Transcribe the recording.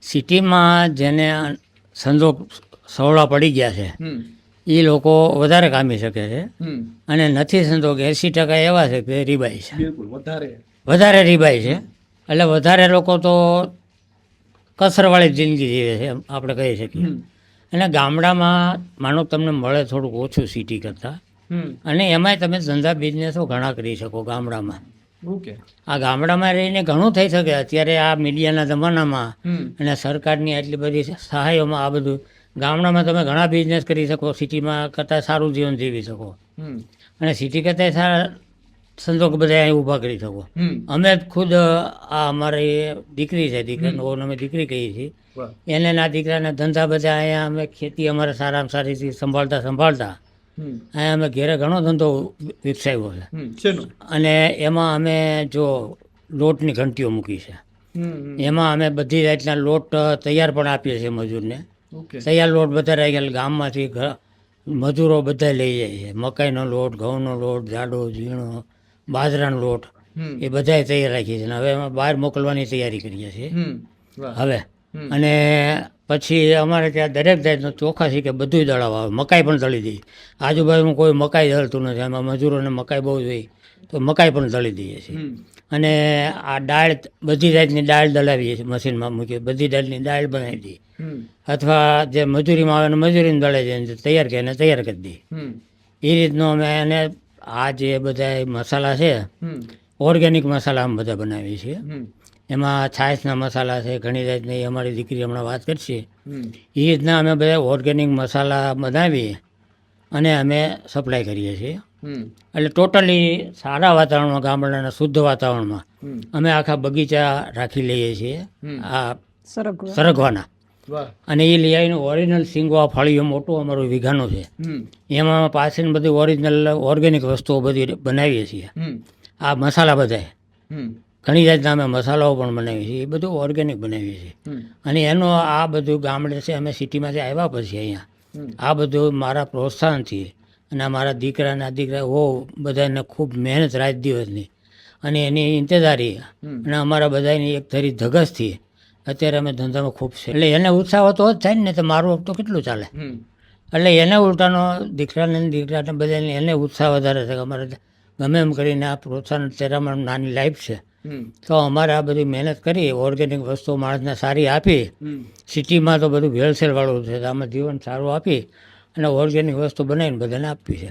સિટીમાં જેને સંજોગ સવળા પડી ગયા છે એ લોકો વધારે કામી શકે છે અને નથી સંજોગ 80% એવા છે કે રીબાઈ છે, બિલકુલ વધારે રીબાઈ છે. એટલે વધારે લોકો તો કસરવાળી જિંદગી જીવે છે એમ આપણે કહી શકીએ. અને ગામડામાં માનો તમને મળે થોડુંક ઓછું સિટી કરતાં, અને એમાંય તમે ધંધા બિઝનેસો ઘણા કરી શકો ગામડામાં. ઓકે. આ ગામડામાં રહીને ઘણું થઈ શકે અત્યારે આ મીડિયાના જમાનામાં અને સરકારની આટલી બધી સહાયોમાં. આ બધું ગામડામાં તમે ઘણા બિઝનેસ કરી શકો, સિટીમાં કરતાં સારું જીવન જીવી શકો અને સિટી કરતાં સારા સંજોગ બધા અહીં ઊભા કરી શકો. અમે ખુદ આ અમારી દીકરી છે, દીકરીનો અમે દીકરી કહીએ છીએ, એને ના દીકરાના ધંધા બધા અહીંયા અમે ખેતી અમારે સારામાં સારી રીતે સંભાળતા અહીંયા અમે ઘેરે ઘણો ધંધો વિકસાવ્યો છે. અને એમાં અમે જો લોટની ઘંટીઓ મૂકી છે, એમાં અમે બધી જાતના લોટ તૈયાર પણ આપીએ છીએ મજૂરને. તૈયાર લોટ બધા રહી ગયા ગામમાંથી મજૂરો બધા લઈ જાય છે. મકાઈનો લોટ, ઘઉંનો લોટ, જાડો, ઝીણો, બાજરાનો લોટ એ બધાય તૈયાર રાખીએ છીએ. હવે એમાં બહાર મોકલવાની તૈયારી કરીએ છીએ હવે. અને પછી અમારે ત્યાં દરેક જાતનો ચોખા છે કે બધું દળાવ આવે. મકાઈ પણ દળી દઈએ. આજુબાજુમાં કોઈ મકાઈ દળતું નથી, એમાં મજૂરોને મકાઈ બહુ જોઈએ તો મકાઈ પણ દળી દઈએ છીએ. અને આ દાળ, બધી જાતની દાળ દળાવીએ છીએ, મશીનમાં મૂકીએ, બધી જાતની દાળ બનાવી દઈએ. અથવા જે મજૂરીમાં આવે ને મજૂરીને દળે છે, તૈયાર કે એને તૈયાર કરી દઈએ. એ રીતનું અમે એને આ જે બધા મસાલા છે, ઓર્ગેનિક મસાલા અમે બધા બનાવીએ છીએ. એમાં છાશના મસાલા છે, ઘણી જાતની, અમારી દીકરી હમણાં વાત કરશે એ રીતના અમે બધા ઓર્ગેનિક મસાલા બનાવીએ અને અમે સપ્લાય કરીએ છીએ. એટલે ટોટલી સારા વાતાવરણમાં, ગામડાના શુદ્ધ વાતાવરણમાં અમે આખા બગીચા રાખી લઈએ છીએ આ સરગવાના. અને એ લઈ આવીને ઓરિજિનલ સિંગવા ફળીઓ મોટું અમારું વીઘાનું છે, એમાં પાછળ બધી ઓરિજિનલ ઓર્ગેનિક વસ્તુઓ બધી બનાવીએ છીએ. આ મસાલા બધા ઘણી જાતના અમે મસાલાઓ પણ બનાવીએ છીએ, એ બધું ઓર્ગેનિક બનાવીએ છીએ. અને એનો આ બધું ગામડે છે, અમે સિટીમાંથી આવ્યા પછી અહીંયા આ બધું મારા પ્રોત્સાહનથી અને મારા દીકરાના દીકરા બધાને ખૂબ મહેનત રાત દિવસની અને એની ઇંતજારી અને અમારા બધાની એક ધરી ધગસથી અત્યારે અમે ધંધામાં ખૂબ છે. એટલે એને ઉત્સાહ તો જ થાય ને, તો મારું તો કેટલું ચાલે. એટલે એને ઉલટાનો દીકરાને બધાને એને ઉત્સાહ વધારે છે કે અમારે ગમે એમ કરીને આ પ્રોત્સાહન. અત્યારે અમારી નાની લાઈફ છે તો અમારે આ બધી મહેનત કરી ઓર્ગેનિક વસ્તુઓ માણસને સારી આપી. સિટીમાં તો બધું ભેળસેળવાળું છે, આમાં જીવન સારું આપી અને ઓર્ગેનિક વસ્તુ બનાવીને બધાને આપવી છે.